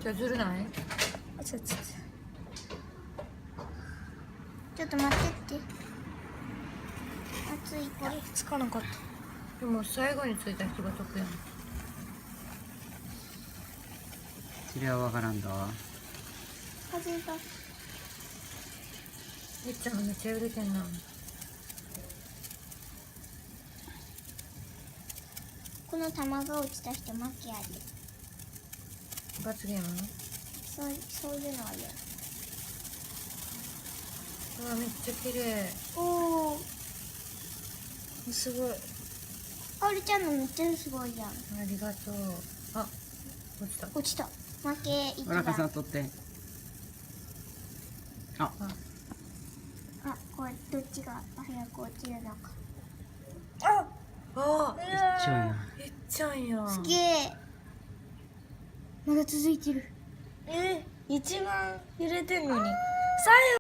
じゃあずるない？ちょっと待ってって。熱いこれつかなかった。でも最後についた人が得やん。それはわからんだわ。風が。みっちゃんがめっちゃ揺れてんな。この玉が落ちた人負けやで。罰ゲーム？そういうのは嫌。うわめっちゃ綺麗。おお。すごい。かおりちゃんのめっちゃすごいじゃん。ありがとう。あ、落ちた。落ちた。負け一おらかさん番。取って。あ、あ、これどっちが早く落ちるのか。あ、いっちゃうやん。いっちゃんや。すげえ。まだ続いてる。一番揺れてんのに。最後